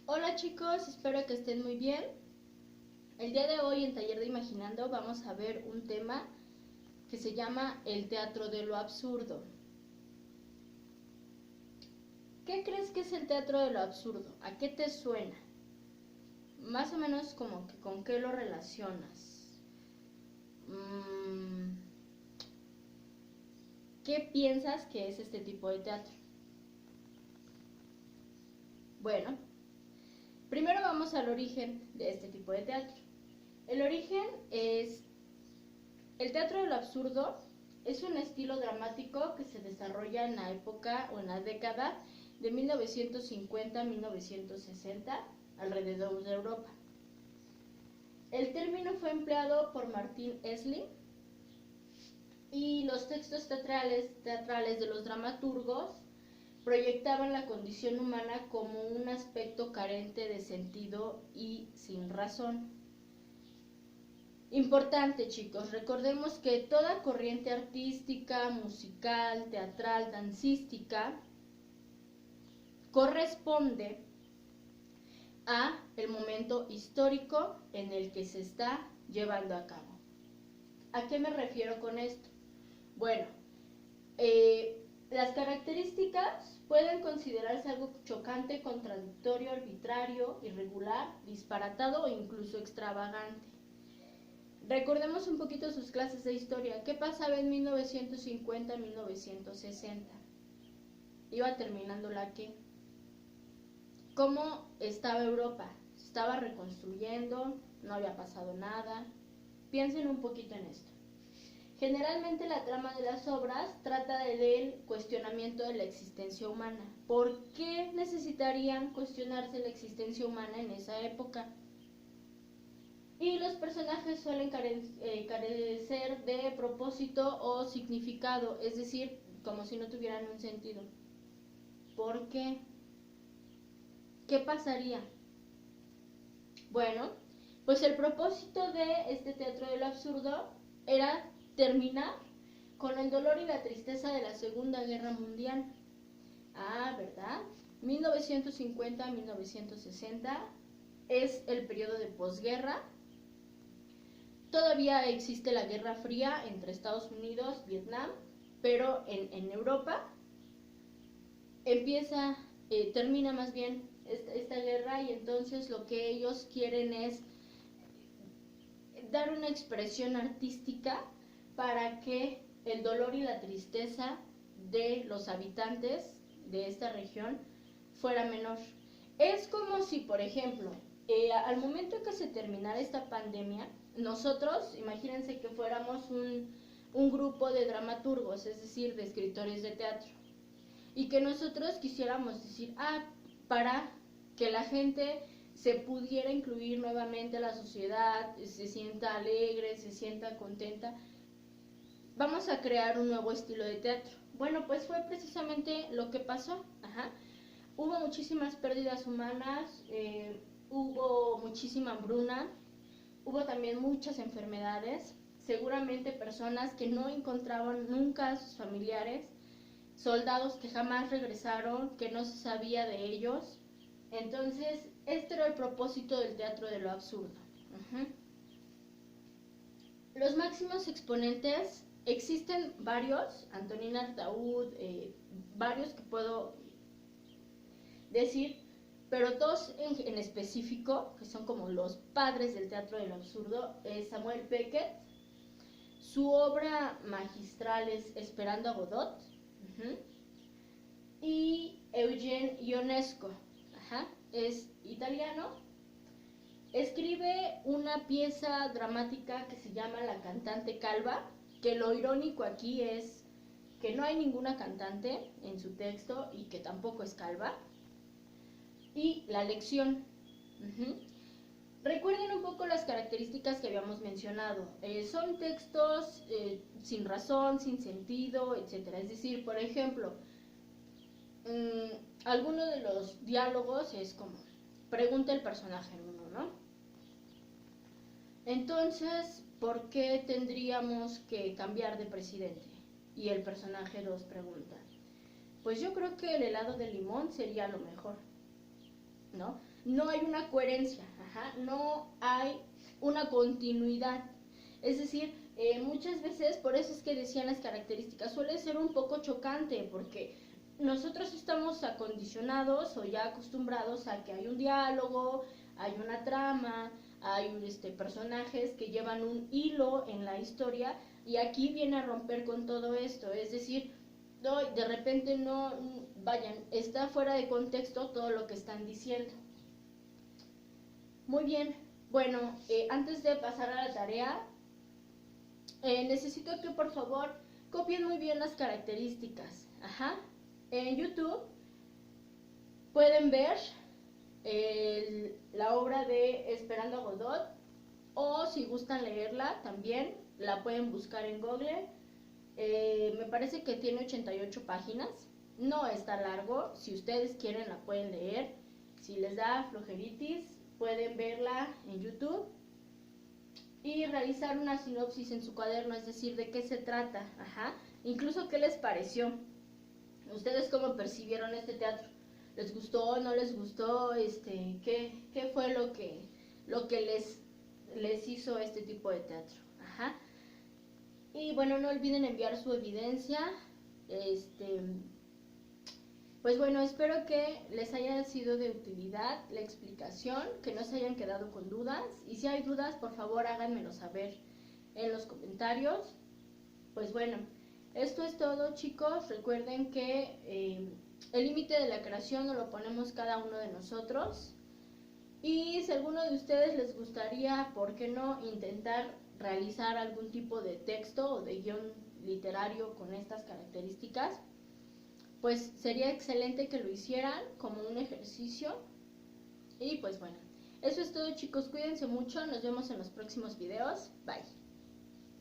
Hola chicos, espero que estén muy bien. El día de hoy en Taller de Imaginando vamos a ver un tema que se llama el teatro de lo absurdo. ¿Qué crees que es el teatro de lo absurdo? ¿A qué te suena? Más o menos como que con qué lo relacionas. ¿Qué piensas que es este tipo de teatro? Bueno, primero vamos al origen de este tipo de teatro. El origen es el teatro de lo absurdo. Es un estilo dramático que se desarrolla en la época o en la década de 1950 a 1960 alrededor de Europa. El término fue empleado por Martin Esslin y los textos teatrales de los dramaturgos proyectaban la condición humana como un aspecto carente de sentido y sin razón. Importante, chicos, recordemos que toda corriente artística, musical, teatral, dancística corresponde a el momento histórico en el que se está llevando a cabo. ¿A qué me refiero con esto? Bueno, las características pueden considerarse algo chocante, contradictorio, arbitrario, irregular, disparatado o incluso extravagante. Recordemos un poquito sus clases de historia. ¿Qué pasaba en 1950-1960? Iba terminando la que. ¿Cómo estaba Europa? ¿Se estaba reconstruyendo? ¿No había pasado nada? Piensen un poquito en esto. Generalmente la trama de las obras trata del cuestionamiento de la existencia humana. ¿Por qué necesitarían cuestionarse la existencia humana en esa época? Y los personajes suelen carecer de propósito o significado, es decir, como si no tuvieran un sentido. ¿Por qué? ¿Qué pasaría? Bueno, pues el propósito de este teatro de lo absurdo era terminar con el dolor y la tristeza de la Segunda Guerra Mundial. Ah, ¿verdad? 1950 a 1960 es el periodo de posguerra. Todavía existe la Guerra Fría entre Estados Unidos y Vietnam, pero en Europa termina más bien esta guerra, y entonces lo que ellos quieren es dar una expresión artística para que el dolor y la tristeza de los habitantes de esta región fuera menor. Es como si, por ejemplo, al momento que se terminara esta pandemia, nosotros, imagínense que fuéramos un grupo de dramaturgos, es decir, de escritores de teatro, y que nosotros quisiéramos decir, para que la gente se pudiera incluir nuevamente a la sociedad, se sienta alegre, se sienta contenta, vamos a crear un nuevo estilo de teatro. Bueno, pues fue precisamente lo que pasó. Hubo muchísimas pérdidas humanas, hubo muchísima hambruna, hubo también muchas enfermedades, seguramente personas que no encontraban nunca a sus familiares, soldados que jamás regresaron, que no se sabía de ellos. Entonces, este era el propósito del teatro de lo absurdo. Los máximos exponentes, existen varios, Antonín Artaud, varios que puedo decir, pero dos en específico, que son como los padres del teatro del absurdo, es Samuel Beckett. Su obra magistral es Esperando a Godot, y Eugene Ionesco, es italiano. Escribe una pieza dramática que se llama La cantante calva, que lo irónico aquí es que no hay ninguna cantante en su texto y que tampoco es calva. Y La lección. Recuerden un poco las características que habíamos mencionado. Son textos sin razón, sin sentido, etc. Es decir, por ejemplo, alguno de los diálogos es como, pregunta el personaje 1, ¿no? Entonces, ¿por qué tendríamos que cambiar de presidente? Y el personaje 2 pregunta, pues yo creo que el helado de limón sería lo mejor. ¿no? No hay una coherencia, no hay una continuidad. Es decir, muchas veces, por eso es que decían las características, suele ser un poco chocante, porque nosotros estamos acondicionados o ya acostumbrados a que hay un diálogo, hay una trama, hay personajes que llevan un hilo en la historia, y aquí viene a romper con todo esto. Es decir, no, de repente no, vayan, está fuera de contexto todo lo que están diciendo. Muy bien, bueno, antes de pasar a la tarea, necesito que por favor copien muy bien las características. En YouTube pueden ver la obra de Esperando a Godot, o si gustan leerla también la pueden buscar en Google. Me parece que tiene 88 páginas, no está largo. Si ustedes quieren la pueden leer. Si les da flojeritis, pueden verla en YouTube y realizar una sinopsis en su cuaderno, es decir, de qué se trata, incluso qué les pareció. ¿Ustedes cómo percibieron este teatro? ¿Les gustó? ¿No les gustó? ¿Qué fue lo que les hizo este tipo de teatro? Y bueno, no olviden enviar su evidencia. Pues bueno, espero que les haya sido de utilidad la explicación, que no se hayan quedado con dudas, y si hay dudas, por favor háganmelo saber en los comentarios. Pues bueno, esto es todo, chicos. Recuerden que el límite de la creación lo ponemos cada uno de nosotros, y si a alguno de ustedes les gustaría, ¿por qué no?, intentar realizar algún tipo de texto o de guión literario con estas características, pues sería excelente que lo hicieran como un ejercicio. Y pues bueno, eso es todo, chicos. Cuídense mucho, nos vemos en los próximos videos. Bye.